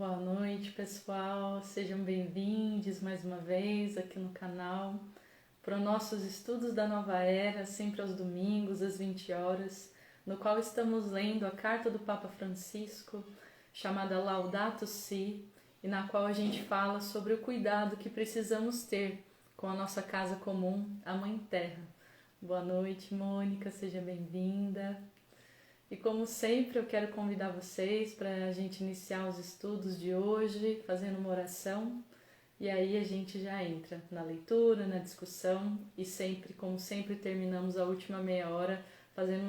Boa noite, pessoal. Sejam bem-vindos mais uma vez aqui no canal para os nossos estudos da Nova Era, sempre aos domingos, às 20 horas, no qual estamos lendo a carta do Papa Francisco, chamada Laudato Si, e na qual a gente fala sobre o cuidado que precisamos ter com a nossa casa comum, a Mãe Terra. Boa noite, Mônica, seja bem-vinda. E como sempre, eu quero convidar vocês para a gente iniciar os estudos de hoje, fazendo uma oração, e aí a gente já entra na leitura, na discussão, e sempre, como sempre, terminamos a última meia hora fazendo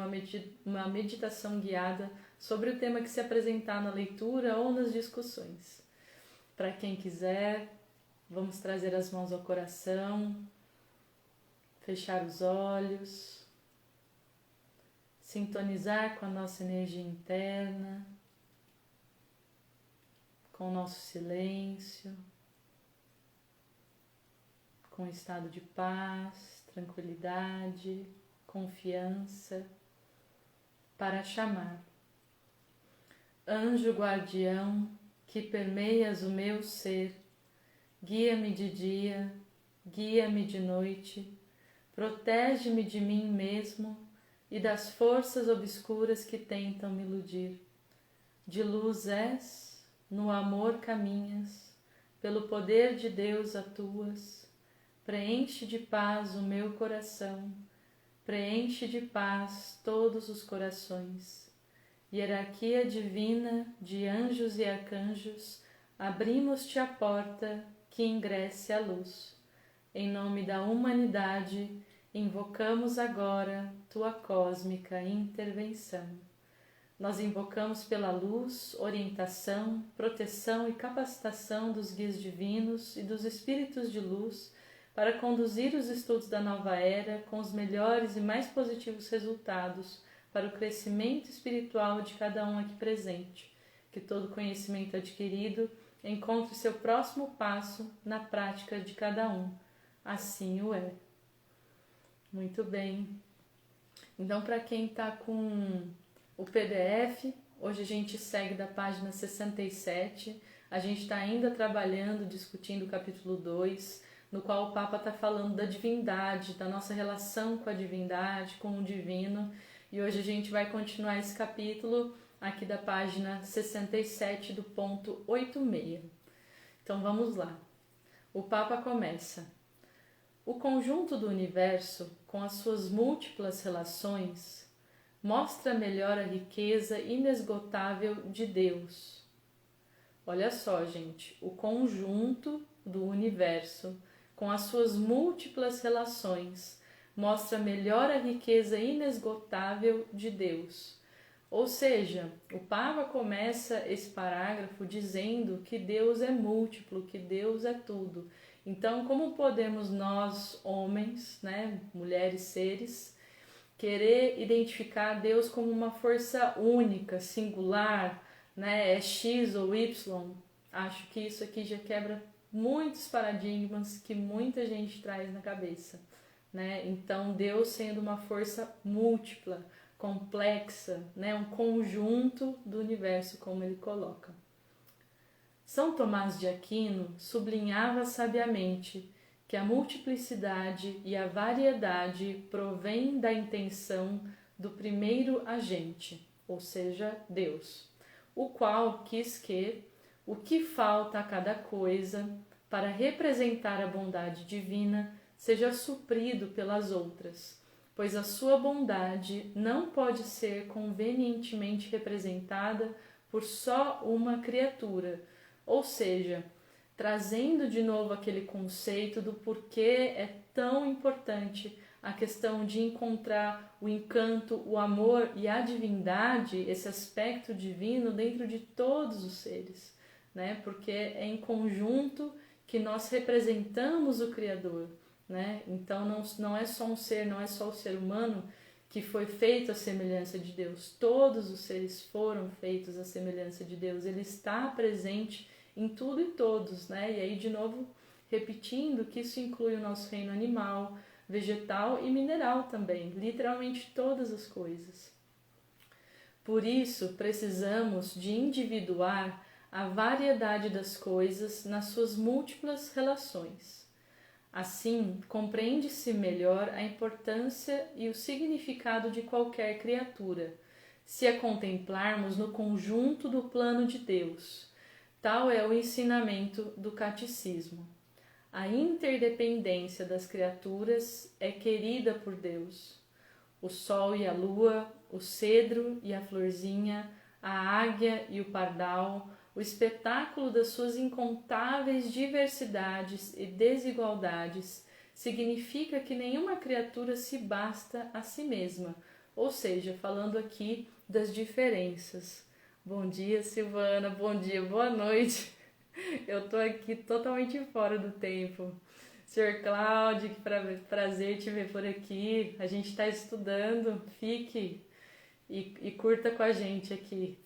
uma meditação guiada sobre o tema que se apresentar na leitura ou nas discussões. Para quem quiser, vamos trazer as mãos ao coração, fechar os olhos, sintonizar com a nossa energia interna, com o nosso silêncio, com o estado de paz, tranquilidade, confiança, para chamar. Anjo guardião que permeias o meu ser, guia-me de dia, guia-me de noite, protege-me de mim mesmo e das forças obscuras que tentam me iludir. De luz és, no amor caminhas, pelo poder de Deus atuas, preenche de paz o meu coração, preenche de paz todos os corações. Hierarquia divina de anjos e arcanjos, abrimos-te a porta que ingresse a luz. Em nome da humanidade, invocamos agora tua cósmica intervenção. Nós invocamos pela luz, orientação, proteção e capacitação dos guias divinos e dos espíritos de luz para conduzir os estudos da nova era com os melhores e mais positivos resultados para o crescimento espiritual de cada um aqui presente. Que todo conhecimento adquirido encontre seu próximo passo na prática de cada um. Assim o é. Muito bem. Então, para quem está com o PDF, hoje a gente segue da página 67. A gente está ainda trabalhando, discutindo o capítulo 2, no qual o Papa está falando da divindade, da nossa relação com a divindade, com o divino. E hoje a gente vai continuar esse capítulo aqui da página 67, do ponto 86. Então, vamos lá. O Papa começa. O conjunto do universo, com as suas múltiplas relações, mostra melhor a riqueza inesgotável de Deus. Olha só, gente, o conjunto do universo, com as suas múltiplas relações, mostra melhor a riqueza inesgotável de Deus. Ou seja, o Papa começa esse parágrafo dizendo que Deus é múltiplo, que Deus é tudo. Então, como podemos nós, homens, né, mulheres, seres, querer identificar Deus como uma força única, singular, né, é X ou Y? Acho que isso aqui já quebra muitos paradigmas que muita gente traz na cabeça, né? Então, Deus sendo uma força múltipla, complexa, né, um conjunto do universo, como ele coloca. São Tomás de Aquino sublinhava sabiamente que a multiplicidade e a variedade provêm da intenção do primeiro agente, ou seja, Deus, o qual quis que o que falta a cada coisa para representar a bondade divina seja suprido pelas outras, pois a sua bondade não pode ser convenientemente representada por só uma criatura, ou seja, trazendo de novo aquele conceito do porquê é tão importante a questão de encontrar o encanto, o amor e a divindade, esse aspecto divino dentro de todos os seres, né? Porque é em conjunto que nós representamos o Criador, né? Então não é só um ser, não é só o ser humano que foi feito à semelhança de Deus. Todos os seres foram feitos à semelhança de Deus. Ele está presente em tudo e todos, né? E aí, de novo, repetindo que isso inclui o nosso reino animal, vegetal e mineral também, literalmente todas as coisas. Por isso, precisamos de individuar a variedade das coisas nas suas múltiplas relações. Assim, compreende-se melhor a importância e o significado de qualquer criatura, se a contemplarmos no conjunto do plano de Deus. Tal é o ensinamento do catecismo. A interdependência das criaturas é querida por Deus. O sol e a lua, o cedro e a florzinha, a águia e o pardal, o espetáculo das suas incontáveis diversidades e desigualdades, significa que nenhuma criatura se basta a si mesma, ou seja, falando aqui das diferenças. Bom dia, Silvana, bom dia, boa noite. Eu tô aqui totalmente fora do tempo. Senhor Cláudio, que prazer te ver por aqui. A gente está estudando, fique e curta com a gente aqui.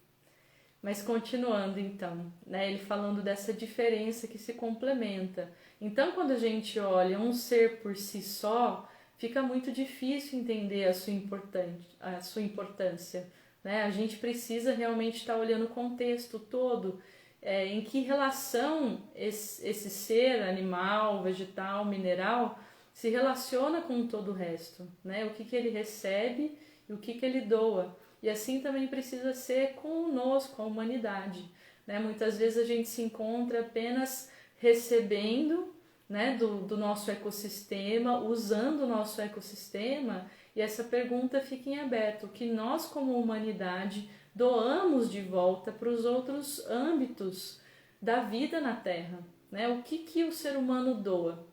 Mas continuando então, né, ele falando dessa diferença que se complementa. Então, quando a gente olha um ser por si só, fica muito difícil entender a sua importância. Né? A gente precisa realmente estar olhando o contexto todo, em que relação esse ser animal, vegetal, mineral, se relaciona com todo o resto. Né? O que ele recebe e o que ele doa. E assim também precisa ser conosco, a humanidade. Né? Muitas vezes a gente se encontra apenas recebendo, né, do nosso ecossistema, usando o nosso ecossistema, e essa pergunta fica em aberto. O que nós, como humanidade, doamos de volta para os outros âmbitos da vida na Terra? Né? O que o ser humano doa?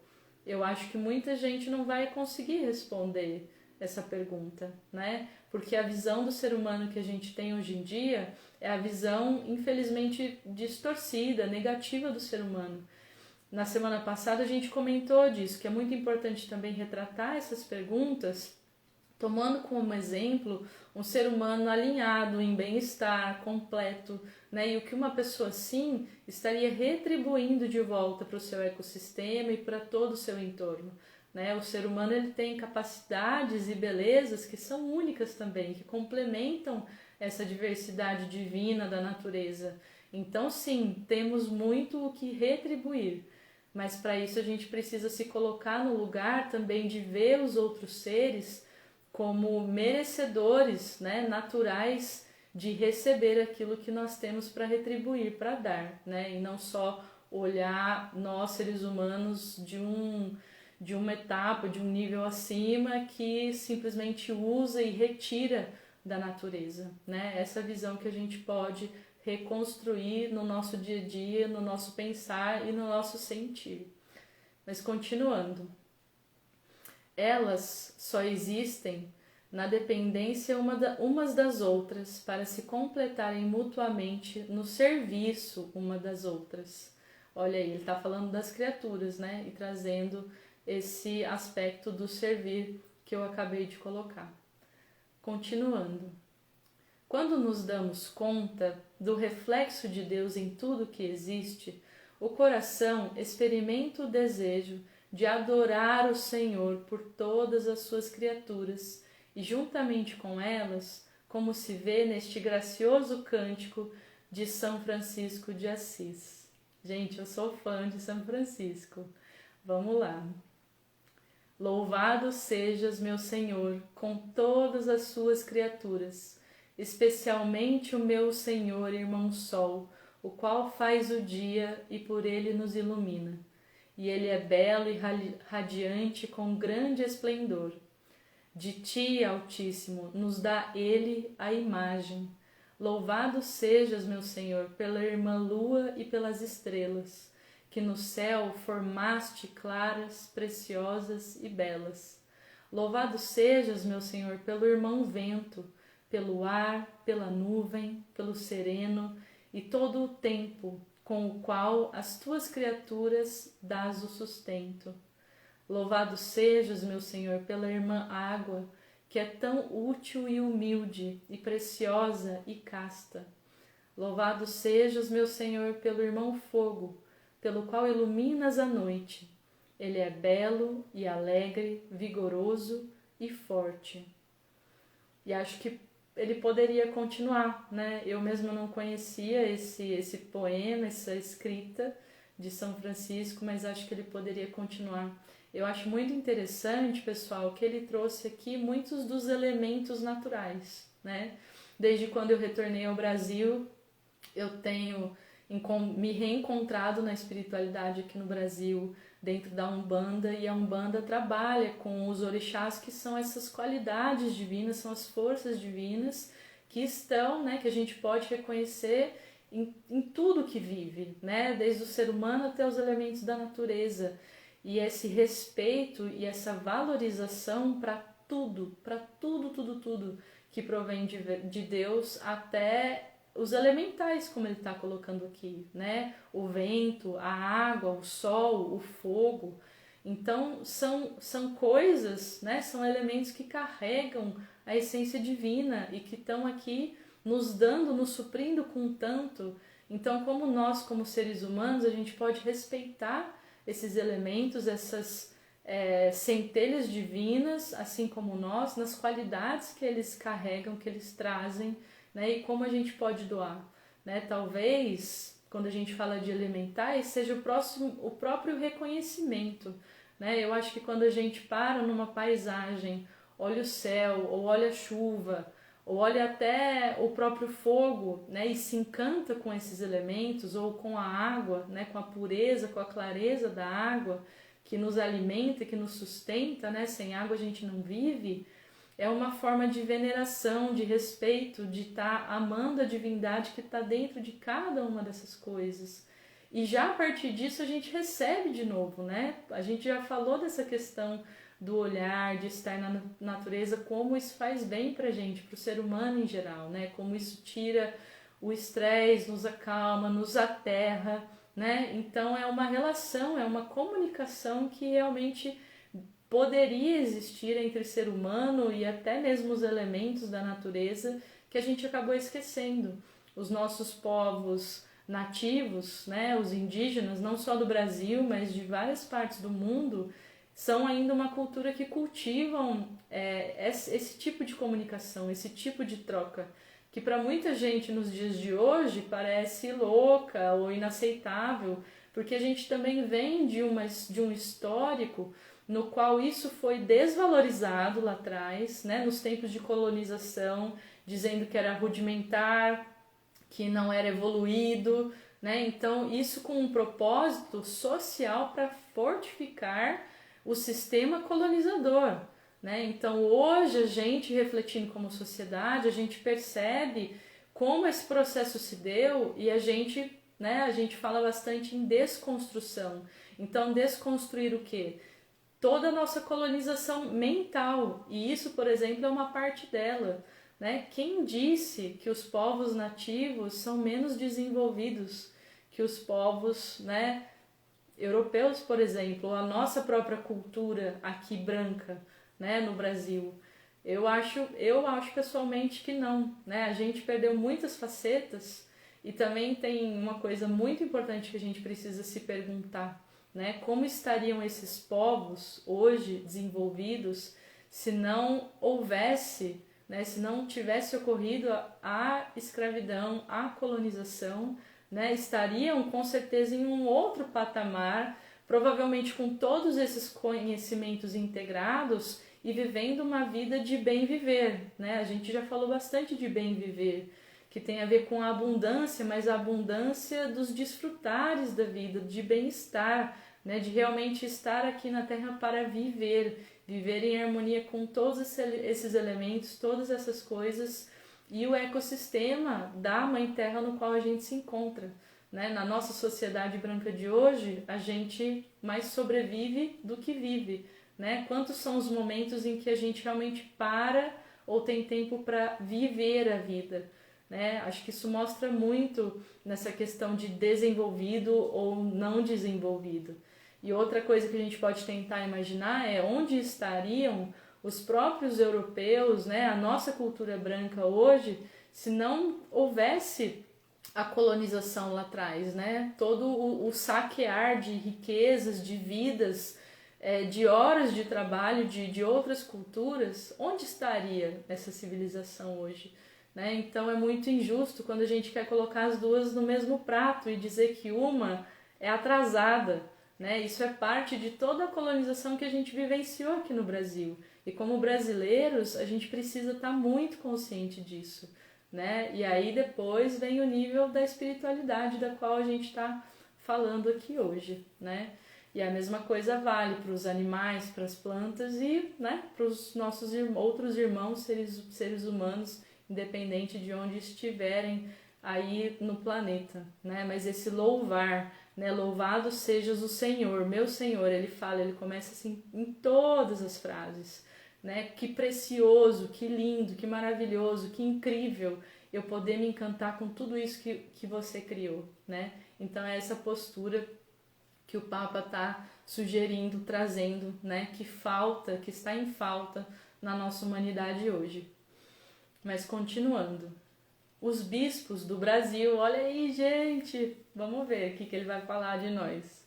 Eu acho que muita gente não vai conseguir responder essa pergunta, né? Porque a visão do ser humano que a gente tem hoje em dia é a visão, infelizmente, distorcida, negativa do ser humano. Na semana passada a gente comentou disso, que é muito importante também retratar essas perguntas, tomando como exemplo um ser humano alinhado, em bem-estar, completo, né? E o que uma pessoa assim estaria retribuindo de volta para o seu ecossistema e para todo o seu entorno. Né? O ser humano ele tem capacidades e belezas que são únicas também, que complementam essa diversidade divina da natureza. Então, sim, temos muito o que retribuir, mas para isso a gente precisa se colocar no lugar também de ver os outros seres como merecedores, né, naturais de receber aquilo que nós temos para retribuir, para dar, né? E não só olhar nós, seres humanos, de uma etapa, de um nível acima que simplesmente usa e retira da natureza, né? Essa visão que a gente pode reconstruir no nosso dia a dia, no nosso pensar e no nosso sentir. Mas continuando, elas só existem na dependência umas das outras para se completarem mutuamente no serviço uma das outras. Olha aí, ele está falando das criaturas, né? E trazendo esse aspecto do servir que eu acabei de colocar. Continuando. Quando nos damos conta do reflexo de Deus em tudo que existe, o coração experimenta o desejo de adorar o Senhor por todas as suas criaturas e juntamente com elas, como se vê neste gracioso cântico de São Francisco de Assis. Gente, eu sou fã de São Francisco. Vamos lá. Louvado sejas, meu Senhor, com todas as suas criaturas, especialmente o meu Senhor, irmão Sol, o qual faz o dia e por ele nos ilumina. E ele é belo e radiante com grande esplendor. De ti, Altíssimo, nos dá ele a imagem. Louvado sejas, meu Senhor, pela irmã lua e pelas estrelas, que no céu formaste claras, preciosas e belas. Louvado sejas, meu Senhor, pelo irmão vento, pelo ar, pela nuvem, pelo sereno e todo o tempo com o qual as tuas criaturas dás o sustento. Louvado sejas, meu Senhor, pela irmã água, que é tão útil e humilde, e preciosa e casta. Louvado sejas, meu Senhor, pelo irmão fogo, pelo qual iluminas a noite. Ele é belo e alegre, vigoroso e forte. E acho que ele poderia continuar, né? Eu mesma não conhecia esse poema, essa escrita de São Francisco, mas acho que ele poderia continuar. Eu acho muito interessante, pessoal, que ele trouxe aqui muitos dos elementos naturais, né? Desde quando eu retornei ao Brasil, eu tenho me reencontrado na espiritualidade aqui no Brasil, dentro da Umbanda, e a Umbanda trabalha com os orixás, que são essas qualidades divinas, são as forças divinas que estão, né, que a gente pode reconhecer em tudo que vive, né, desde o ser humano até os elementos da natureza. E esse respeito e essa valorização para tudo, tudo que provém de Deus, até os elementais, como ele está colocando aqui, né? O vento, a água, o sol, o fogo. Então, são coisas, né? São elementos que carregam a essência divina e que estão aqui nos dando, nos suprindo com tanto. Então, como nós, como seres humanos, a gente pode respeitar esses elementos, essas centelhas divinas, assim como nós, nas qualidades que eles carregam, que eles trazem, né, e como a gente pode doar, né? Talvez, quando a gente fala de elementais, seja o próprio reconhecimento, né? Eu acho que quando a gente para numa paisagem, olha o céu, ou olha a chuva, ou olha até o próprio fogo, né, e se encanta com esses elementos, ou com a água, né, com a pureza, com a clareza da água, que nos alimenta, que nos sustenta, né? Sem água a gente não vive. É uma forma de veneração, de respeito, de estar amando a divindade que está dentro de cada uma dessas coisas. E já a partir disso a gente recebe de novo, né? A gente já falou dessa questão do olhar, de estar na natureza, como isso faz bem pra gente, pro ser humano em geral, né? Como isso tira o estresse, nos acalma, nos aterra, né? Então é uma relação, é uma comunicação que realmente poderia existir entre ser humano e até mesmo os elementos da natureza, que a gente acabou esquecendo. Os nossos povos nativos, né, os indígenas, não só do Brasil, mas de várias partes do mundo, são ainda uma cultura que cultivam esse tipo de comunicação, esse tipo de troca, que para muita gente nos dias de hoje parece louca ou inaceitável, porque a gente também vem de um histórico no qual isso foi desvalorizado lá atrás, né, nos tempos de colonização, dizendo que era rudimentar, que não era evoluído, né? Então isso com um propósito social para fortificar o sistema colonizador, né? Então hoje a gente, refletindo como sociedade, a gente percebe como esse processo se deu e a gente, né, a gente fala bastante em desconstrução. Então desconstruir o quê? Toda a nossa colonização mental, e isso, por exemplo, é uma parte dela, né? Quem disse que os povos nativos são menos desenvolvidos que os povos, né, europeus, por exemplo, a nossa própria cultura aqui branca, né, no Brasil? Eu acho pessoalmente que não, né? A gente perdeu muitas facetas e também tem uma coisa muito importante que a gente precisa se perguntar, né? Como estariam esses povos hoje desenvolvidos se não houvesse, né, se não tivesse ocorrido a escravidão, a colonização, né? Estariam com certeza em um outro patamar, provavelmente com todos esses conhecimentos integrados e vivendo uma vida de bem viver, né? A gente já falou bastante de bem viver, que tem a ver com a abundância, mas a abundância dos desfrutares da vida, de bem-estar, né? De realmente estar aqui na Terra para viver em harmonia com todos esses elementos, todas essas coisas e o ecossistema da Mãe Terra no qual a gente se encontra, né? Na nossa sociedade branca de hoje, a gente mais sobrevive do que vive, né? Quantos são os momentos em que a gente realmente para ou tem tempo para viver a vida, né? Acho que isso mostra muito nessa questão de desenvolvido ou não desenvolvido. E outra coisa que a gente pode tentar imaginar é onde estariam os próprios europeus, né, a nossa cultura branca hoje, se não houvesse a colonização lá atrás, né? Todo o saquear de riquezas, de vidas, de horas de trabalho de outras culturas, onde estaria essa civilização hoje? né? Então é muito injusto quando a gente quer colocar as duas no mesmo prato e dizer que uma é atrasada, né? Isso é parte de toda a colonização que a gente vivenciou aqui no Brasil. E como brasileiros, a gente precisa estar muito consciente disso, né? E aí depois vem o nível da espiritualidade da qual a gente está falando aqui hoje, né? E a mesma coisa vale para os animais, para as plantas e, né, para os nossos outros irmãos seres humanos, independente de onde estiverem aí no planeta, né? Mas esse louvar, né? Louvado sejas o Senhor, meu Senhor, ele fala, ele começa assim em todas as frases, né? Que precioso, que lindo, que maravilhoso, que incrível eu poder me encantar com tudo isso que você criou, né? Então é essa postura que o Papa está sugerindo, trazendo, né? Que falta, que está em falta na nossa humanidade hoje. Mas continuando. Os bispos do Brasil, olha aí, gente, vamos ver o que ele vai falar de nós.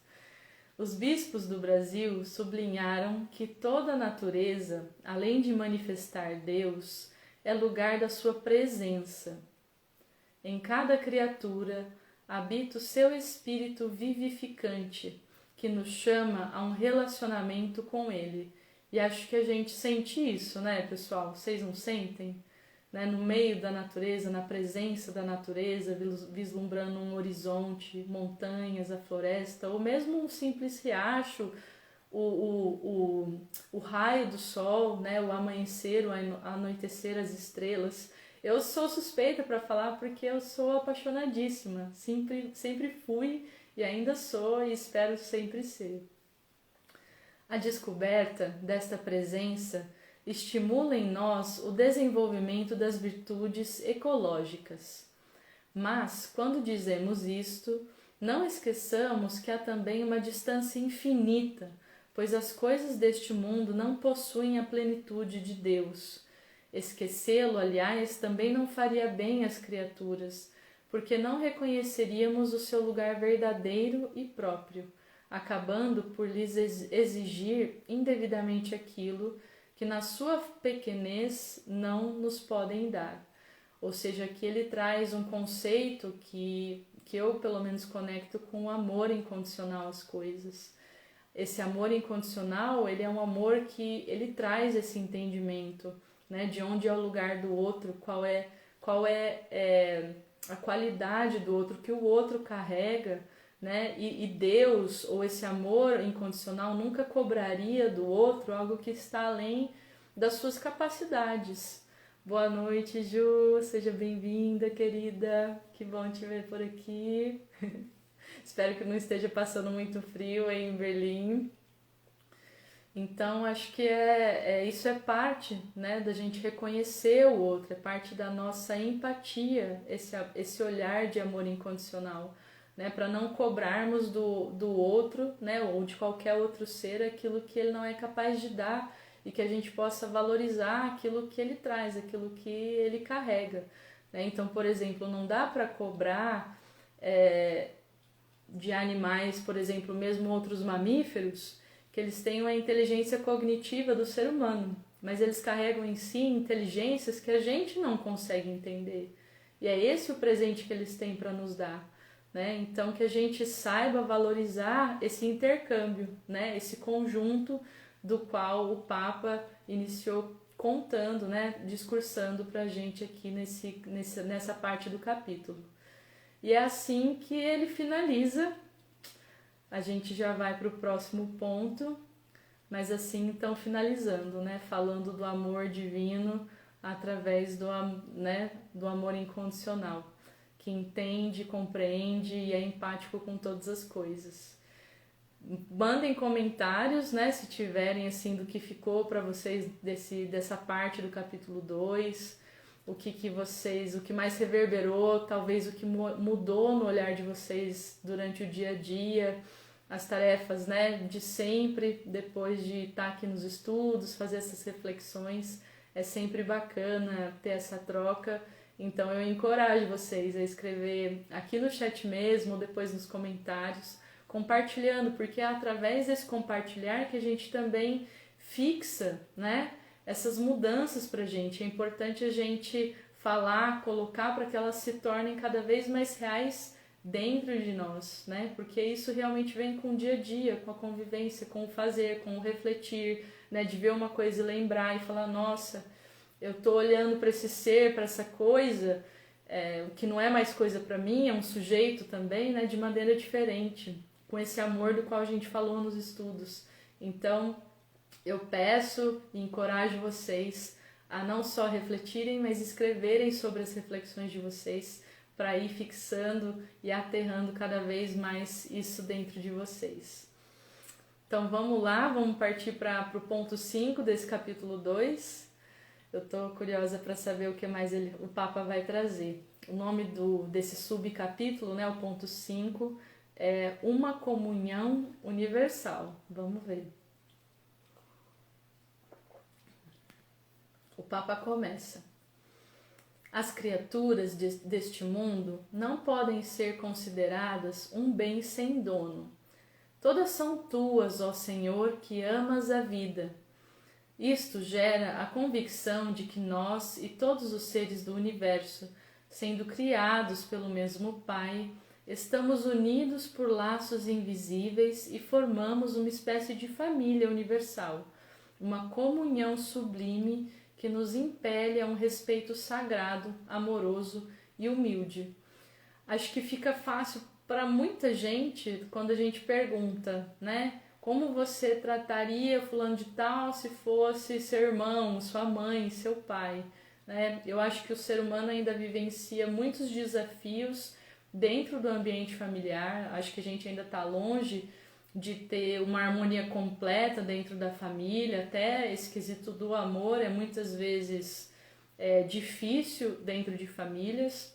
Os bispos do Brasil sublinharam que toda a natureza, além de manifestar Deus, é lugar da sua presença. Em cada criatura habita o seu espírito vivificante, que nos chama a um relacionamento com Ele. E acho que a gente sente isso, né, pessoal? Vocês não sentem? Né? No meio da natureza, na presença da natureza, vislumbrando um horizonte, montanhas, a floresta, ou mesmo um simples riacho, o raio do sol, né? O amanhecer, o anoitecer, as estrelas. Eu sou suspeita para falar porque eu sou apaixonadíssima, sempre fui e ainda sou e espero sempre ser. A descoberta desta presença estimula em nós o desenvolvimento das virtudes ecológicas. Mas, quando dizemos isto, não esqueçamos que há também uma distância infinita, pois as coisas deste mundo não possuem a plenitude de Deus. Esquecê-lo, aliás, também não faria bem às criaturas, porque não reconheceríamos o seu lugar verdadeiro e próprio, acabando por lhes exigir indevidamente aquilo que na sua pequenez não nos podem dar. Ou seja, aqui ele traz um conceito que eu pelo menos conecto com o amor incondicional às coisas. Esse amor incondicional, ele é um amor que ele traz esse entendimento, né, de onde é o lugar do outro, qual é a qualidade do outro, que o outro carrega, né? E Deus, ou esse amor incondicional, nunca cobraria do outro algo que está além das suas capacidades. Boa noite, Ju, seja bem-vinda, querida, que bom te ver por aqui. Espero que não esteja passando muito frio aí em Berlim. Então, acho que isso é parte, né, da gente reconhecer o outro, é parte da nossa empatia, esse olhar de amor incondicional, né, para não cobrarmos do outro, né, ou de qualquer outro ser aquilo que ele não é capaz de dar e que a gente possa valorizar aquilo que ele traz, aquilo que ele carrega, né? Então, por exemplo, não dá para cobrar de animais, por exemplo, mesmo outros mamíferos, que eles tenham a inteligência cognitiva do ser humano, mas eles carregam em si inteligências que a gente não consegue entender. E é esse o presente que eles têm para nos dar, né? Então, que a gente saiba valorizar esse intercâmbio, né? Esse conjunto do qual o Papa iniciou contando, né? Discursando para a gente aqui nessa parte do capítulo. E é assim que ele finaliza. A gente já vai para o próximo ponto, mas assim, então, finalizando, né? Falando do amor divino através do amor incondicional, que entende, compreende e é empático com todas as coisas. Mandem comentários, né? Se tiverem, assim, do que ficou para vocês dessa parte do capítulo 2, o que mais reverberou, talvez o que mudou no olhar de vocês durante o dia a dia, as tarefas, né, de sempre, depois de estar aqui nos estudos, fazer essas reflexões, é sempre bacana ter essa troca. Então eu encorajo vocês a escrever aqui no chat mesmo, depois nos comentários, compartilhando, porque é através desse compartilhar que a gente também fixa, né, essas mudanças pra gente. É importante a gente falar, colocar para que elas se tornem cada vez mais reais dentro de nós, né? Porque isso realmente vem com o dia a dia, com a convivência, com o fazer, com o refletir, né? De ver uma coisa e lembrar e falar, nossa, eu tô olhando para esse ser, para essa coisa, o que não é mais coisa para mim, é um sujeito também, né? De maneira diferente, com esse amor do qual a gente falou nos estudos. Então, eu peço e encorajo vocês a não só refletirem, mas escreverem sobre as reflexões de vocês, para ir fixando e aterrando cada vez mais isso dentro de vocês. Então vamos lá, vamos partir para o ponto 5 desse capítulo 2. Eu estou curiosa para saber o que mais o Papa vai trazer. O nome desse subcapítulo, né, o ponto 5, é Uma Comunhão Universal. Vamos ver. O Papa começa. As criaturas deste mundo não podem ser consideradas um bem sem dono. Todas são tuas, ó Senhor, que amas a vida. Isto gera a convicção de que nós e todos os seres do universo, sendo criados pelo mesmo Pai, estamos unidos por laços invisíveis e formamos uma espécie de família universal, uma comunhão sublime que nos impele a um respeito sagrado, amoroso e humilde. Acho que fica fácil para muita gente quando a gente pergunta, né? Como você trataria fulano de tal se fosse seu irmão, sua mãe, seu pai? Né? Eu acho que o ser humano ainda vivencia muitos desafios dentro do ambiente familiar. Acho que a gente ainda está longe de ter uma harmonia completa dentro da família. Até esse quesito do amor é muitas vezes difícil dentro de famílias,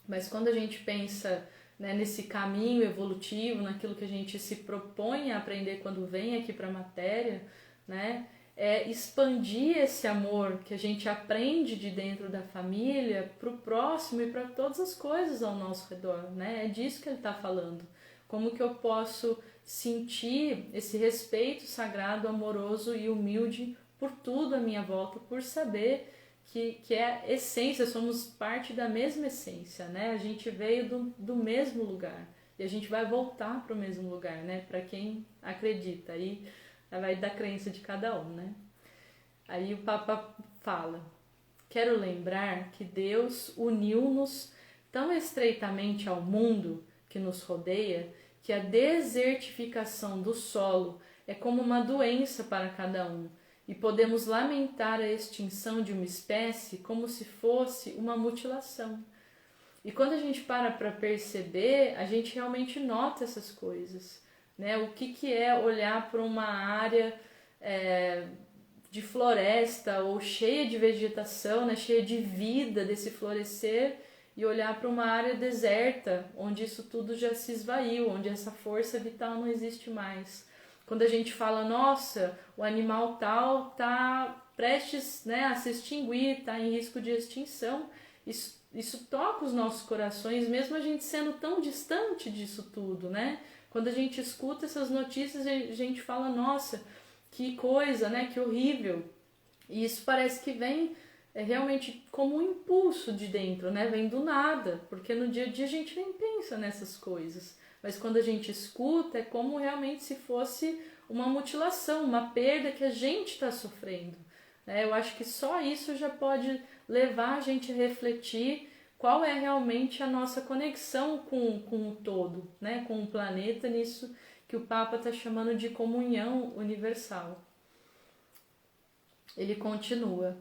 mas quando a gente pensa, né, nesse caminho evolutivo, naquilo que a gente se propõe a aprender quando vem aqui para a matéria, né, é expandir esse amor que a gente aprende de dentro da família para o próximo e para todas as coisas ao nosso redor, né? É disso que ele está falando. Como que eu posso sentir esse respeito sagrado, amoroso e humilde por tudo à minha volta, por saber que é essência, somos parte da mesma essência, né? A gente veio do mesmo lugar e a gente vai voltar para o mesmo lugar, né? Para quem acredita, aí vai da crença de cada um, né? Aí o Papa fala: quero lembrar que Deus uniu-nos tão estreitamente ao mundo que nos rodeia que a desertificação do solo é como uma doença para cada um, e podemos lamentar a extinção de uma espécie como se fosse uma mutilação. E quando a gente para perceber, a gente realmente nota essas coisas, né? O que é olhar para uma área de floresta ou cheia de vegetação, né? Cheia de vida desse florescer, e olhar para uma área deserta, onde isso tudo já se esvaiu, onde essa força vital não existe mais. Quando a gente fala, nossa, o animal tal está prestes, né, a se extinguir, está em risco de extinção, isso toca os nossos corações, mesmo a gente sendo tão distante disso tudo, né? Quando a gente escuta essas notícias, a gente fala, nossa, que coisa, né, que horrível. E isso parece que vem realmente como um impulso de dentro, né? Vem do nada, porque no dia a dia a gente nem pensa nessas coisas. Mas quando a gente escuta, é como realmente se fosse uma mutilação, uma perda que a gente está sofrendo. Eu acho que só isso já pode levar a gente a refletir qual é realmente a nossa conexão com o todo, né? Com o planeta, nisso que o Papa está chamando de comunhão universal. Ele continua: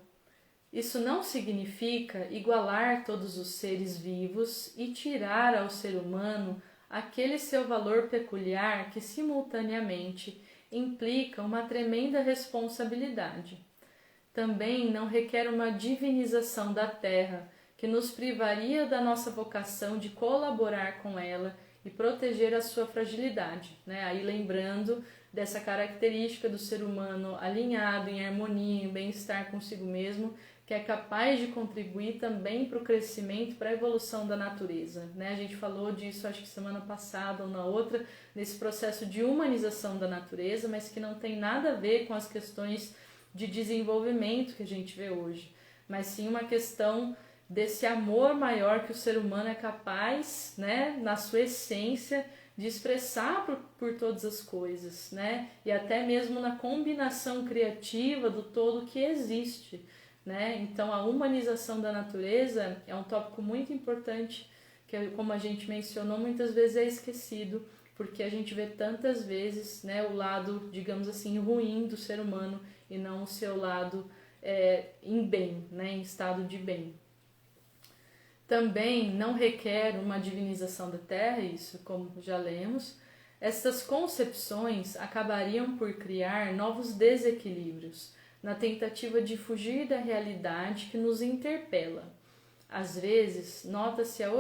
isso não significa igualar todos os seres vivos e tirar ao ser humano aquele seu valor peculiar que simultaneamente implica uma tremenda responsabilidade. Também não requer uma divinização da terra, que nos privaria da nossa vocação de colaborar com ela e proteger a sua fragilidade, né? Aí lembrando dessa característica do ser humano alinhado, em harmonia, em bem-estar consigo mesmo, que é capaz de contribuir também para o crescimento, para a evolução da natureza, né? A gente falou disso, acho que semana passada ou na outra, nesse processo de humanização da natureza, mas que não tem nada a ver com as questões de desenvolvimento que a gente vê hoje, mas sim uma questão desse amor maior que o ser humano é capaz, né, na sua essência, de expressar por todas as coisas, né, e até mesmo na combinação criativa do todo que existe, né. Então a humanização da natureza é um tópico muito importante que, como a gente mencionou, muitas vezes é esquecido, porque a gente vê tantas vezes, né, o lado, digamos assim, ruim do ser humano e não o seu lado em bem, né, em estado de bem. Também não requer uma divinização da Terra, isso como já lemos. Essas concepções acabariam por criar novos desequilíbrios, na tentativa de fugir da realidade que nos interpela. Às vezes, nota-se a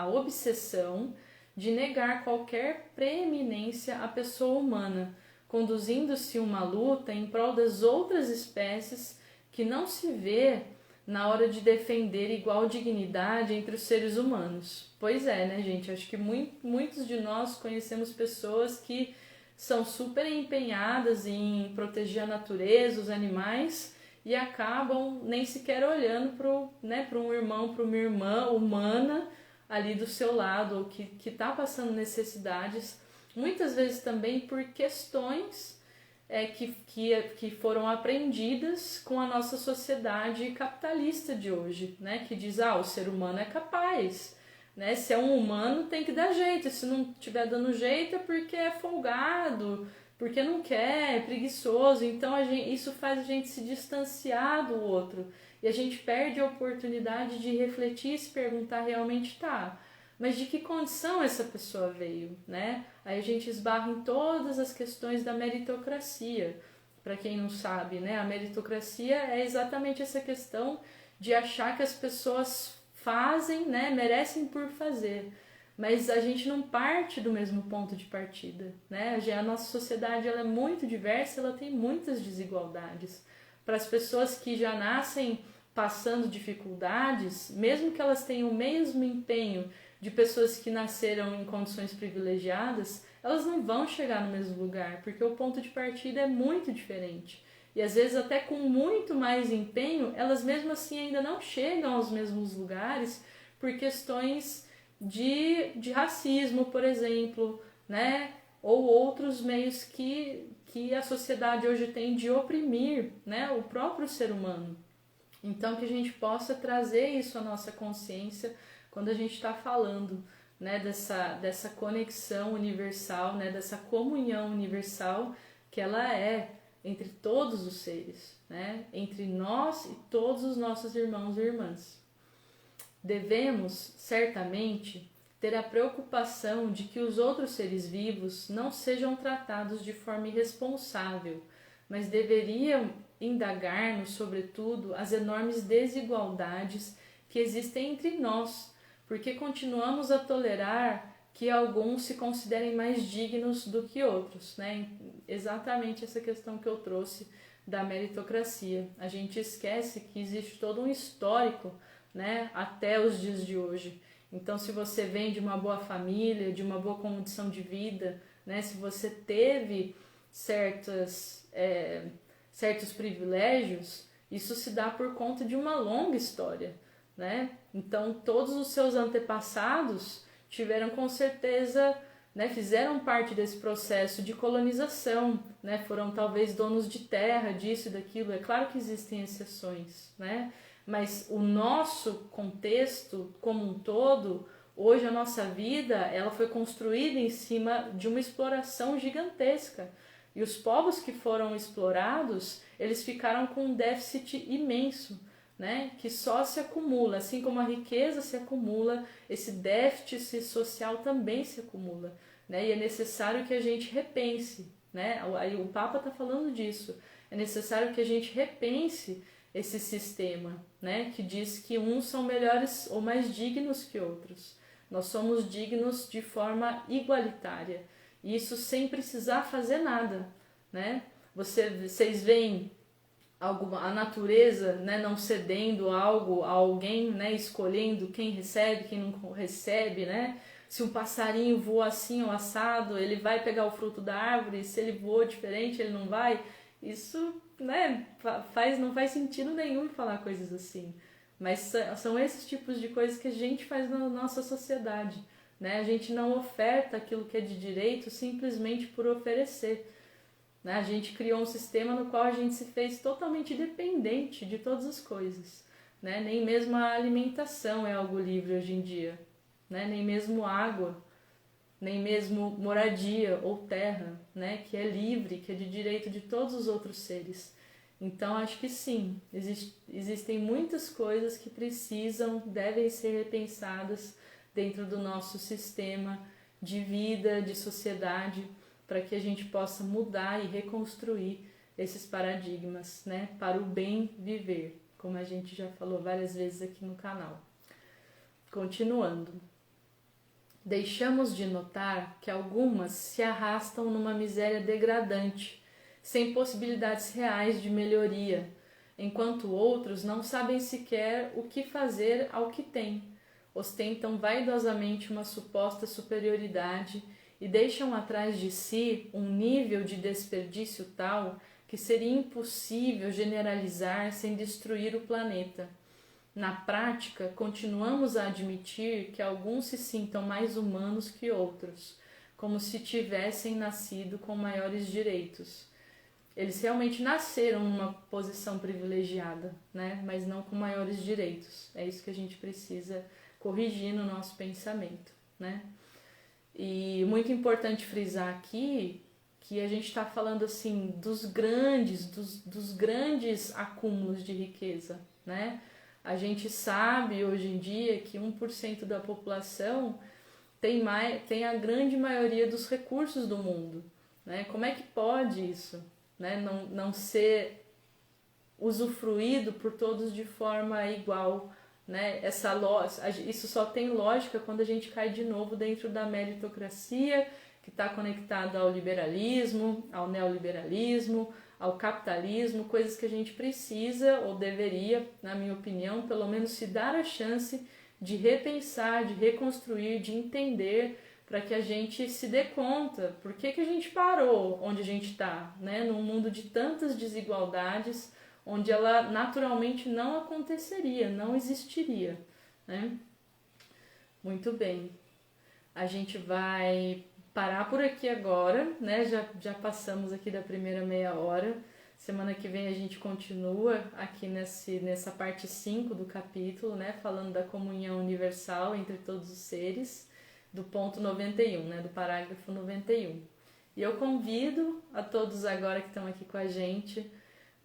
obsessão de negar qualquer preeminência à pessoa humana, conduzindo-se uma luta em prol das outras espécies que não se vê na hora de defender igual dignidade entre os seres humanos. Pois é, né, gente? Acho que muitos de nós conhecemos pessoas que são super empenhadas em proteger a natureza, os animais, e acabam nem sequer olhando para um irmão, para uma irmã humana ali do seu lado, ou que está passando necessidades, muitas vezes também por questões que foram aprendidas com a nossa sociedade capitalista de hoje, né? Que diz, o ser humano é capaz, né? Se é um humano tem que dar jeito, se não estiver dando jeito é porque é folgado, porque não quer, é preguiçoso. Então isso faz a gente se distanciar do outro e a gente perde a oportunidade de refletir e se perguntar realmente, mas de que condição essa pessoa veio, né? Aí a gente esbarra em todas as questões da meritocracia. Para quem não sabe, né? A meritocracia é exatamente essa questão de achar que as pessoas fazem, né? Merecem por fazer. Mas a gente não parte do mesmo ponto de partida, né? A nossa sociedade ela é muito diversa, ela tem muitas desigualdades. Para as pessoas que já nascem passando dificuldades, mesmo que elas tenham o mesmo empenho de pessoas que nasceram em condições privilegiadas, elas não vão chegar no mesmo lugar, porque o ponto de partida é muito diferente. E às vezes até com muito mais empenho, elas mesmo assim ainda não chegam aos mesmos lugares por questões de racismo, por exemplo, né? Ou outros meios que a sociedade hoje tem de oprimir, né? O próprio ser humano. Então que a gente possa trazer isso à nossa consciência quando a gente está falando, né, dessa conexão universal, né, dessa comunhão universal que ela é entre todos os seres, né, entre nós e todos os nossos irmãos e irmãs. Devemos, certamente, ter a preocupação de que os outros seres vivos não sejam tratados de forma irresponsável, mas deveriam indagar-nos, sobretudo, as enormes desigualdades que existem entre nós, porque continuamos a tolerar que alguns se considerem mais dignos do que outros, né? Exatamente essa questão que eu trouxe da meritocracia. A gente esquece que existe todo um histórico, né, até os dias de hoje. Então, se você vem de uma boa família, de uma boa condição de vida, né, se você teve certos privilégios, isso se dá por conta de uma longa história, né? Então, todos os seus antepassados tiveram com certeza, né, fizeram parte desse processo de colonização, né? Foram talvez donos de terra, disso e daquilo. É claro que existem exceções, né? Mas o nosso contexto como um todo, hoje a nossa vida, ela foi construída em cima de uma exploração gigantesca. E os povos que foram explorados, eles ficaram com um déficit imenso, né, que só se acumula, assim como a riqueza se acumula, esse déficit social também se acumula, né, e é necessário que a gente repense, né, aí o Papa está falando disso, é necessário que a gente repense esse sistema, né, que diz que uns são melhores ou mais dignos que outros, nós somos dignos de forma igualitária, e isso sem precisar fazer nada, né, vocês veem a natureza, né, não cedendo algo a alguém, né, escolhendo quem recebe, quem não recebe, né? Se um passarinho voa assim ou assado, ele vai pegar o fruto da árvore, se ele voa diferente, ele não vai. Isso, né, não faz sentido nenhum falar coisas assim. Mas são esses tipos de coisas que a gente faz na nossa sociedade, né? A gente não oferta aquilo que é de direito simplesmente por oferecer, né? A gente criou um sistema no qual a gente se fez totalmente dependente de todas as coisas, né? Nem mesmo a alimentação é algo livre hoje em dia, né? Nem mesmo água, nem mesmo moradia ou terra, né? Que é livre, que é de direito de todos os outros seres. Então acho que sim, existem muitas coisas que devem ser repensadas dentro do nosso sistema de vida, de sociedade, para que a gente possa mudar e reconstruir esses paradigmas, né, para o bem viver, como a gente já falou várias vezes aqui no canal. Continuando. Deixamos de notar que algumas se arrastam numa miséria degradante, sem possibilidades reais de melhoria, enquanto outros não sabem sequer o que fazer ao que têm, ostentam vaidosamente uma suposta superioridade e deixam atrás de si um nível de desperdício tal que seria impossível generalizar sem destruir o planeta. Na prática, continuamos a admitir que alguns se sintam mais humanos que outros, como se tivessem nascido com maiores direitos. Eles realmente nasceram numa posição privilegiada, né? Mas não com maiores direitos. É isso que a gente precisa corrigir no nosso pensamento, né? E muito importante frisar aqui que a gente está falando assim dos grandes acúmulos de riqueza, né? A gente sabe hoje em dia que 1% da população tem a grande maioria dos recursos do mundo, né? Como é que pode isso, né? Não ser usufruído por todos de forma igual, né? Isso só tem lógica quando a gente cai de novo dentro da meritocracia, que está conectada ao liberalismo, ao neoliberalismo, ao capitalismo, coisas que a gente precisa ou deveria, na minha opinião, pelo menos se dar a chance de repensar, de reconstruir, de entender, para que a gente se dê conta por que a gente parou onde a gente está, né? Num mundo de tantas desigualdades, onde ela naturalmente não aconteceria, não existiria, né? Muito bem, a gente vai parar por aqui agora, né? Já passamos aqui da primeira meia hora. Semana que vem a gente continua aqui nessa parte 5 do capítulo, né? Falando da comunhão universal entre todos os seres, do ponto 91, né? Do parágrafo 91. E eu convido a todos agora que estão aqui com a gente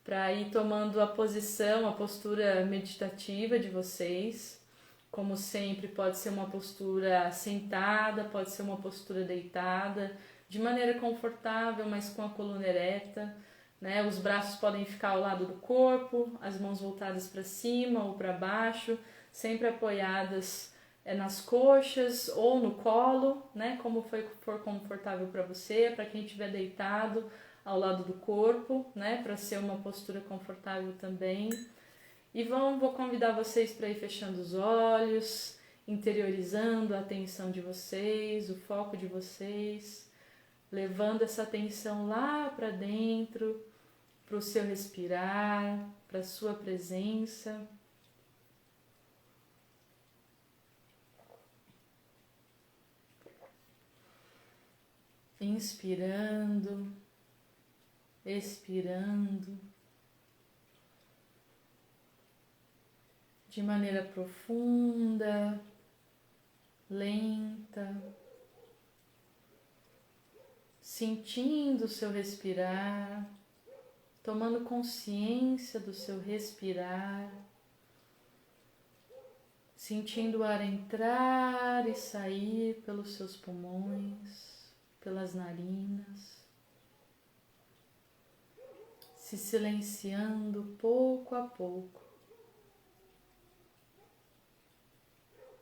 para ir tomando a postura meditativa de vocês. Como sempre, pode ser uma postura sentada, pode ser uma postura deitada, de maneira confortável, mas com a coluna ereta, né? Os braços podem ficar ao lado do corpo, as mãos voltadas para cima ou para baixo, sempre apoiadas nas coxas ou no colo, né? Como for confortável para você, para quem estiver deitado ao lado do corpo, né? Para ser uma postura confortável também. E vou convidar vocês para ir fechando os olhos, interiorizando a atenção de vocês, o foco de vocês, levando essa atenção lá para dentro, para o seu respirar, para a sua presença. Inspirando, expirando. De maneira profunda, lenta, sentindo o seu respirar, tomando consciência do seu respirar, sentindo o ar entrar e sair pelos seus pulmões, pelas narinas, se silenciando pouco a pouco.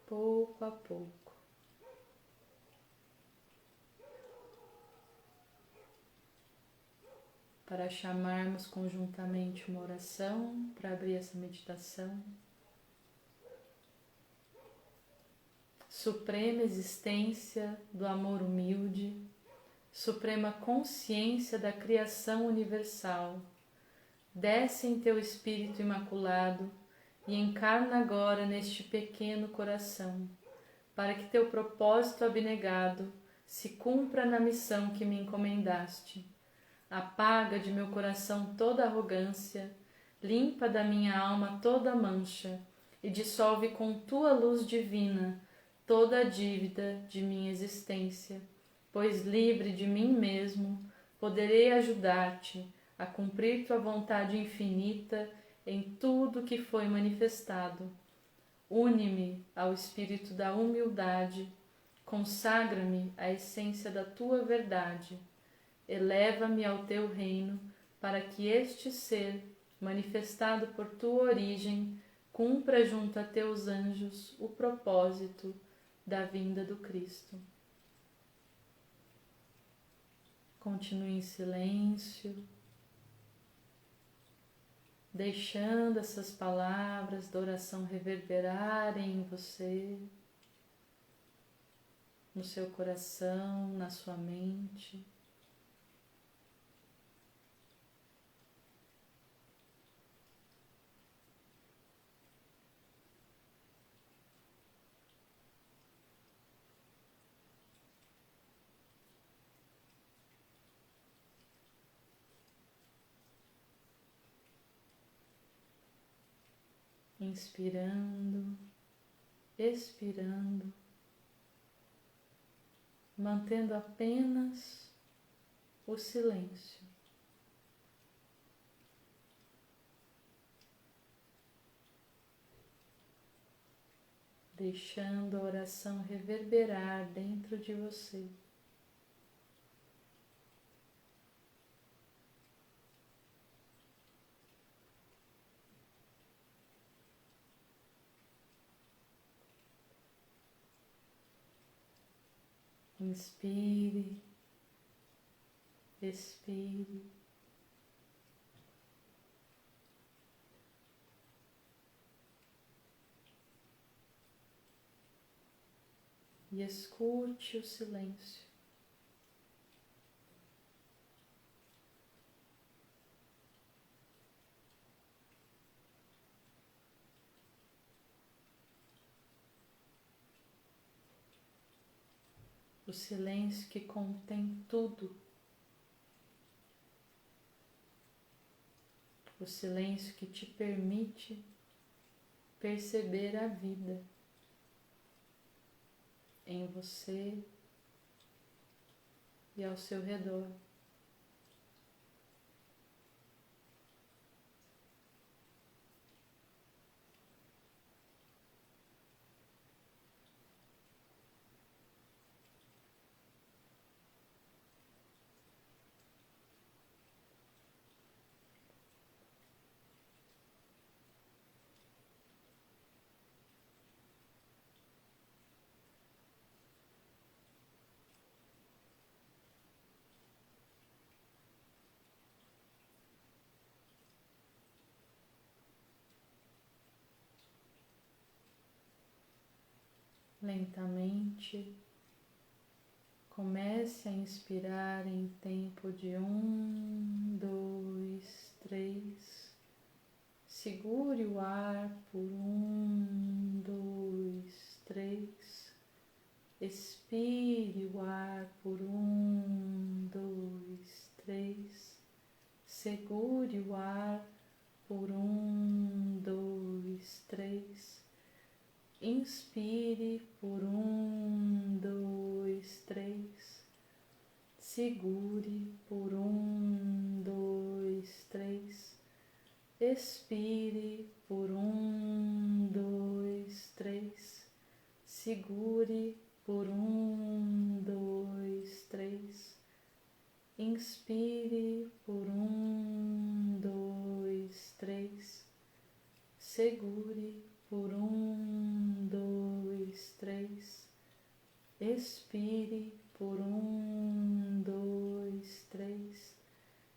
Pouco a pouco. Para chamarmos conjuntamente uma oração para abrir essa meditação. Suprema existência do amor humilde, suprema consciência da criação universal, desce em teu espírito imaculado e encarna agora neste pequeno coração, para que teu propósito abnegado se cumpra na missão que me encomendaste. Apaga de meu coração toda arrogância, limpa da minha alma toda mancha e dissolve com tua luz divina toda a dívida de minha existência, pois livre de mim mesmo, poderei ajudar-te a cumprir tua vontade infinita em tudo que foi manifestado. Une-me ao espírito da humildade, consagra-me à essência da tua verdade, eleva-me ao teu reino, para que este ser, manifestado por tua origem, cumpra junto a teus anjos o propósito da vinda do Cristo. Continue em silêncio, deixando essas palavras da oração reverberarem em você, no seu coração, na sua mente. Inspirando, expirando, mantendo apenas o silêncio. Deixando a oração reverberar dentro de você. Inspire, expire. E escute o silêncio. O silêncio que contém tudo. O silêncio que te permite perceber a vida em você e ao seu redor. Lentamente, comece a inspirar em tempo de 1, 2, 3. Segure o ar por 1, 2, 3. Expire o ar por 1, 2, 3. Segure o ar por 1, 2, 3. Inspire por 1, 2, 3. Segure por 1, 2, 3. Expire por 1, 2, 3. Segure por 1, 2, 3. Inspire por 1, 2, 3. Segure por 1, 2, 3. Expire por 1, 2, 3.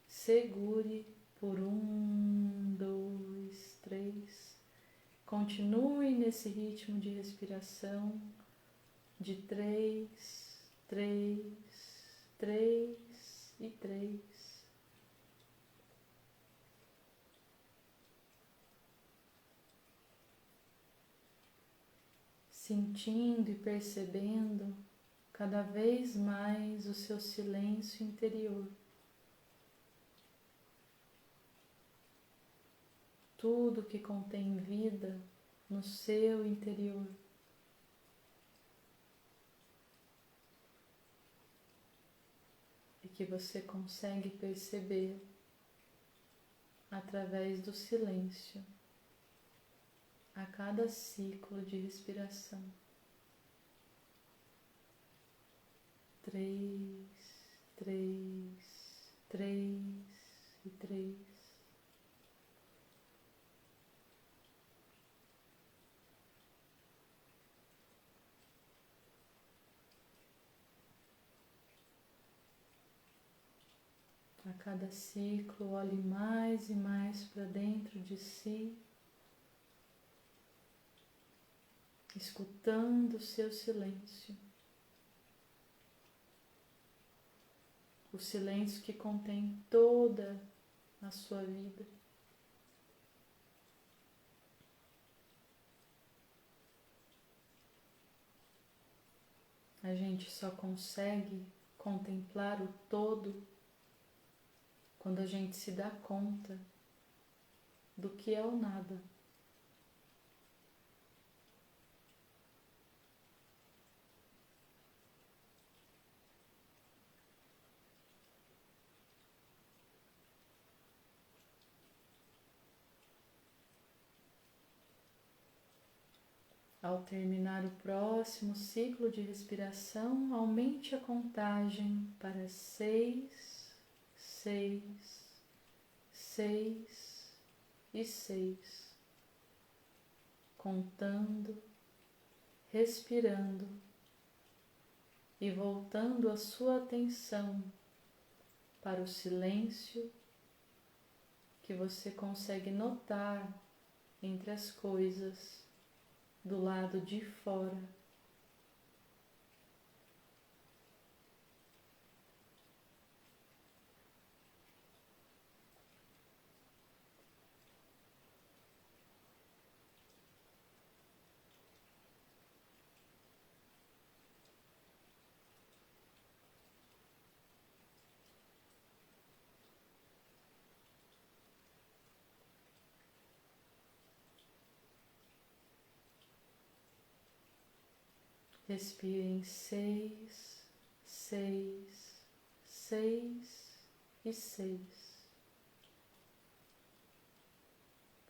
Segure por 1, 2, 3. Continue nesse ritmo de respiração de 3, 3, 3 e 3. sentindo e percebendo cada vez mais o seu silêncio interior. Tudo que contém vida no seu interior. E que você consegue perceber através do silêncio a cada ciclo de respiração. 3, 3, 3 e 3. A cada ciclo, olhe mais e mais para dentro de si, escutando o seu silêncio. O silêncio que contém toda a sua vida. A gente só consegue contemplar o todo quando a gente se dá conta do que é o nada. Ao terminar o próximo ciclo de respiração, aumente a contagem para 6, 6, 6 e 6, contando, respirando e voltando a sua atenção para o silêncio que você consegue notar entre as coisas do lado de fora. Respire em 6, 6, 6 e 6,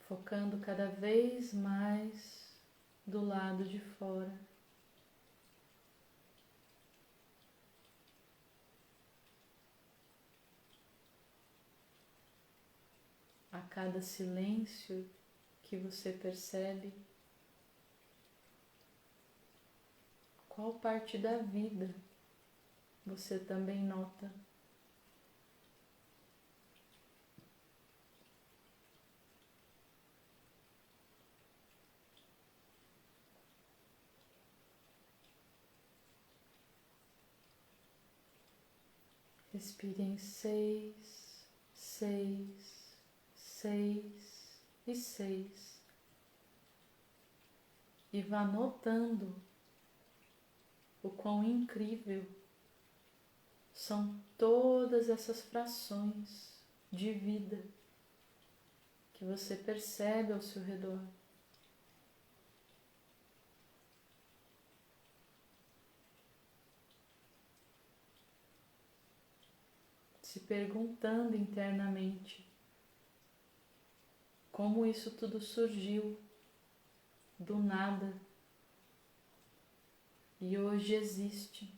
focando cada vez mais do lado de fora. A cada silêncio que você percebe, qual parte da vida você também nota? Respire em 6, 6, 6 e 6 e vá notando o quão incrível são todas essas frações de vida que você percebe ao seu redor. Se perguntando internamente como isso tudo surgiu do nada e hoje existe.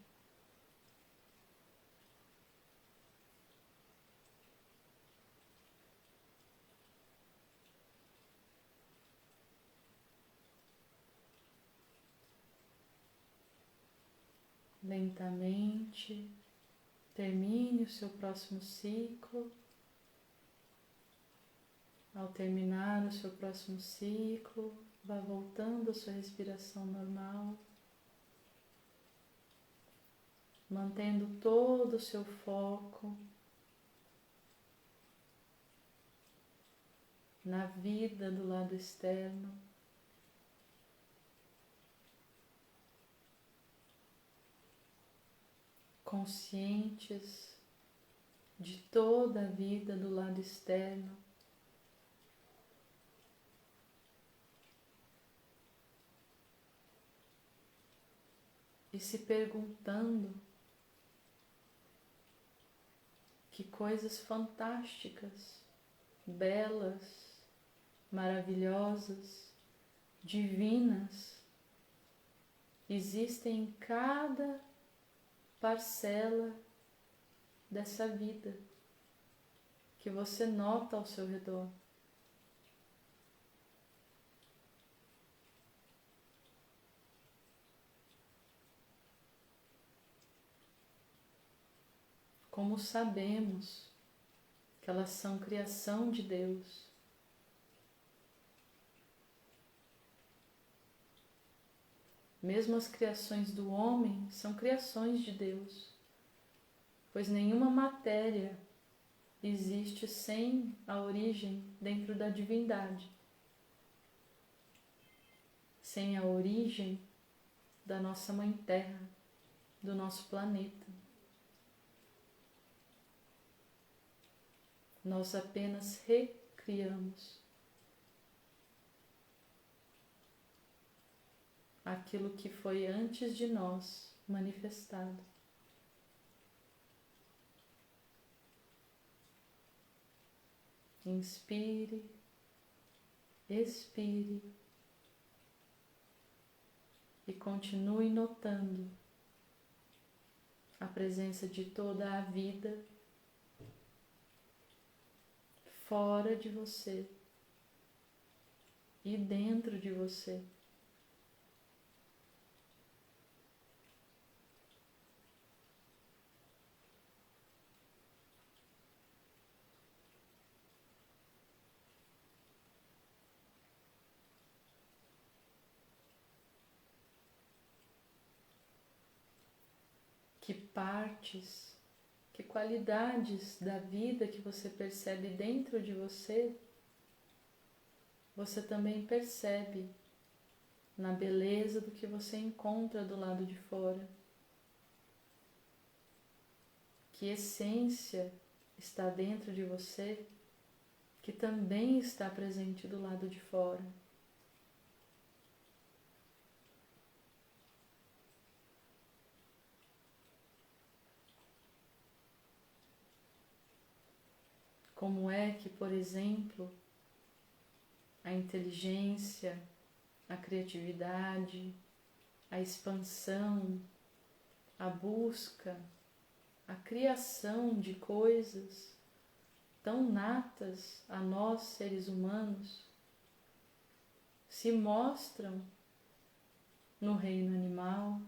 Lentamente, termine o seu próximo ciclo. Ao terminar o seu próximo ciclo, vá voltando à sua respiração normal, mantendo todo o seu foco na vida do lado externo. conscientes de toda a vida do lado externo. E se perguntando que coisas fantásticas, belas, maravilhosas, divinas existem em cada parcela dessa vida que você nota ao seu redor. Como sabemos que elas são criação de Deus, mesmo as criações do homem são criações de Deus, pois nenhuma matéria existe sem a origem dentro da divindade, sem a origem da nossa Mãe Terra, do nosso planeta. Nós apenas recriamos aquilo que foi antes de nós manifestado. Inspire, expire e continue notando a presença de toda a vida fora de você e dentro de você. Que partes, que qualidades da vida que você percebe dentro de você, você também percebe na beleza do que você encontra do lado de fora. Que essência está dentro de você, que também está presente do lado de fora. Como é que, por exemplo, a inteligência, a criatividade, a expansão, a busca, a criação de coisas tão natas a nós, seres humanos, se mostram no reino animal,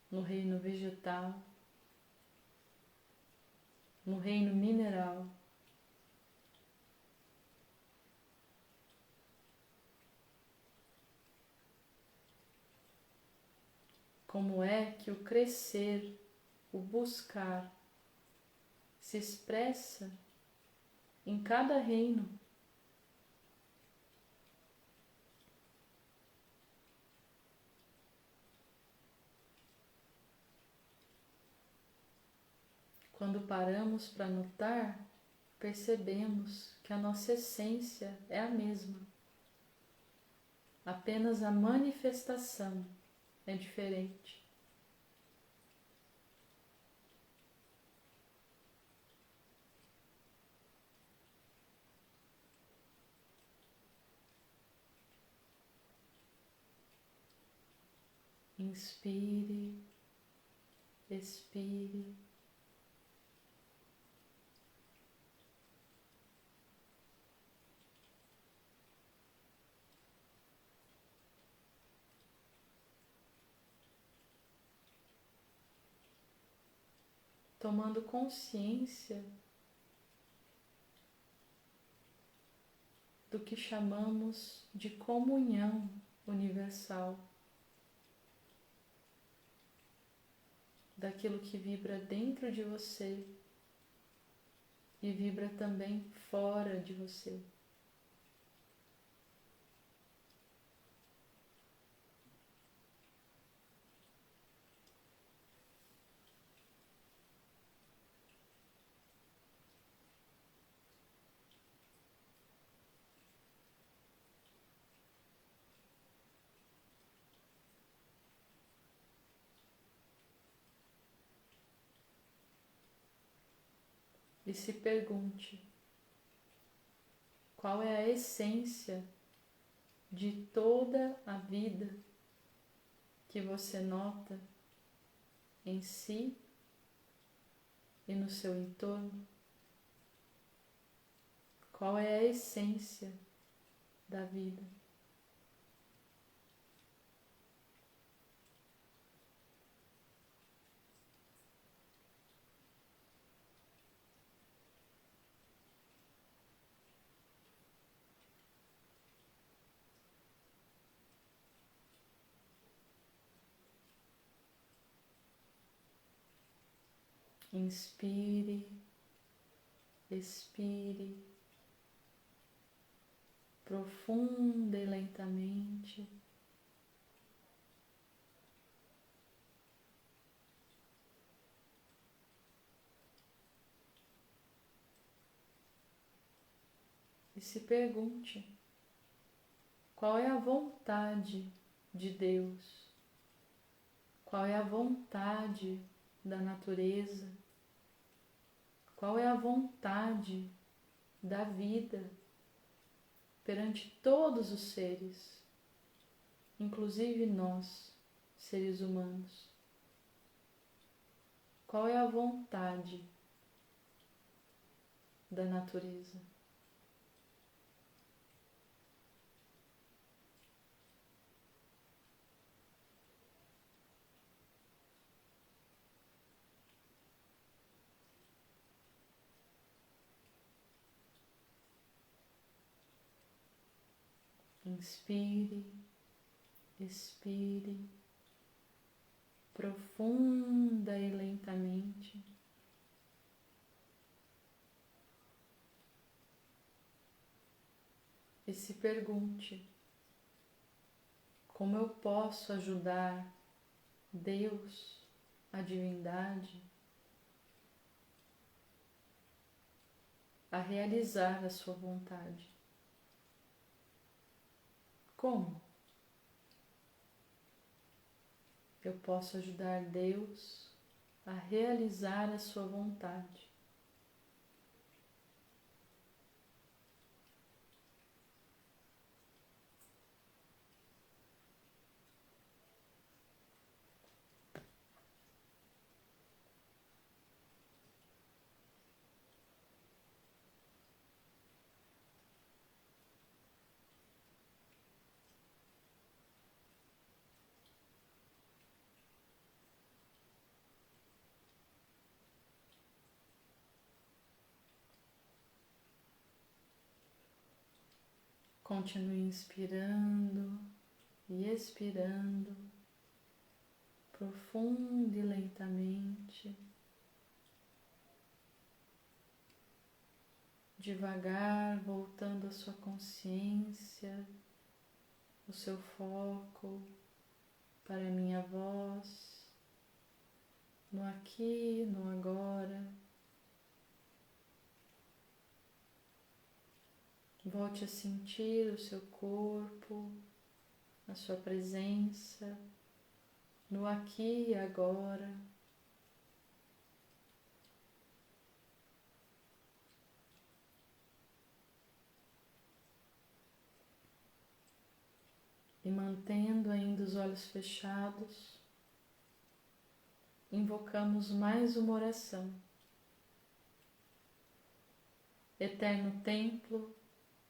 no reino vegetal, no reino mineral. Como é que o crescer, o buscar, se expressa em cada reino. Quando paramos para notar, percebemos que a nossa essência é a mesma. Apenas a manifestação é diferente. Inspire, expire. Tomando consciência do que chamamos de comunhão universal, daquilo que vibra dentro de você e vibra também fora de você. e se pergunte: qual é a essência de toda a vida que você nota em si e no seu entorno? Qual é a essência da vida? Inspire, expire, profunda e lentamente. E se pergunte: qual é a vontade de Deus? Qual é a vontade da natureza? Qual é a vontade da vida perante todos os seres, inclusive nós, seres humanos? Qual é a vontade da natureza? Inspire, expire, profunda e lentamente. E se pergunte: como eu posso ajudar Deus, a divindade, a realizar a sua vontade? Como eu posso ajudar Deus a realizar a sua vontade? Continue inspirando e expirando, profundo e lentamente, devagar, voltando a sua consciência, o seu foco para a minha voz, no aqui, no agora. Volte a sentir o seu corpo, a sua presença, no aqui e agora. E mantendo ainda os olhos fechados, invocamos mais uma oração. Eterno templo,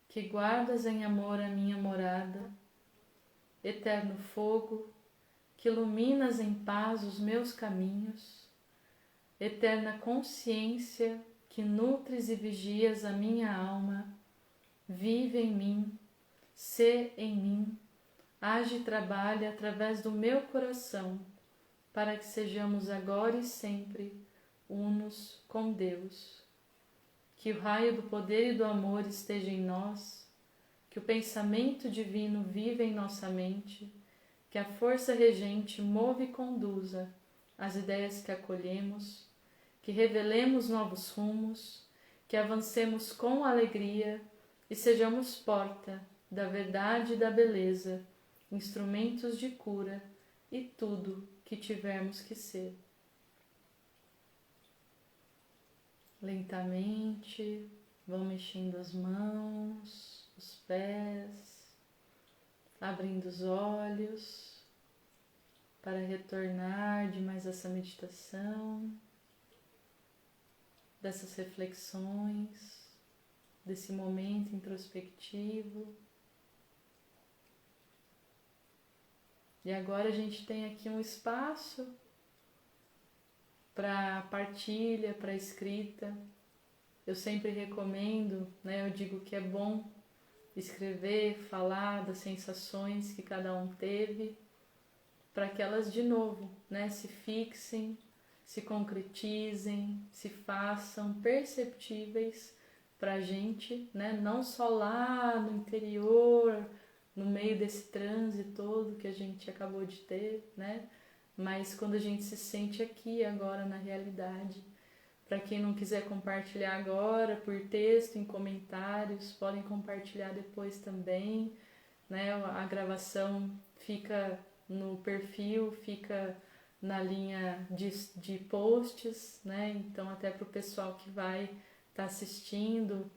que guardas em amor a minha morada, eterno fogo, que iluminas em paz os meus caminhos, eterna consciência, que nutres e vigias a minha alma, vive em mim, sê em mim, age e trabalha através do meu coração, para que sejamos agora e sempre unos com Deus. Que o raio do poder e do amor esteja em nós, que o pensamento divino viva em nossa mente, que a força regente mova e conduza as ideias que acolhemos, que revelemos novos rumos, que avancemos com alegria e sejamos porta da verdade e da beleza, instrumentos de cura e tudo que tivermos que ser. Lentamente, vão mexendo as mãos, os pés, abrindo os olhos para retornar de mais essa meditação, dessas reflexões, desse momento introspectivo. E agora a gente tem aqui um espaço para partilha, para escrita. Eu sempre recomendo, né? Eu digo que é bom escrever, falar das sensações que cada um teve, para que elas de novo, né, se fixem, se concretizem, se façam perceptíveis para a gente, né? Não só lá no interior, no meio desse transe todo que a gente acabou de ter, né? Mas quando a gente se sente aqui agora na realidade. Para quem não quiser compartilhar agora por texto, em comentários, podem compartilhar depois também, né? A gravação fica no perfil, fica na linha de posts, né? Então até para o pessoal que vai estar assistindo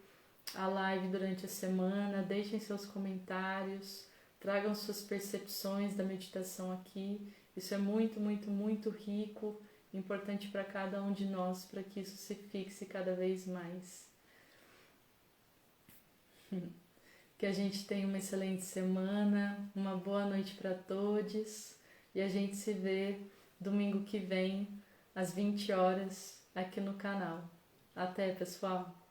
a live durante a semana, deixem seus comentários, tragam suas percepções da meditação aqui. Isso é muito, muito, muito rico, importante para cada um de nós, para que isso se fixe cada vez mais. Que a gente tenha uma excelente semana, uma boa noite para todos e a gente se vê domingo que vem às 20 horas aqui no canal. Até, pessoal!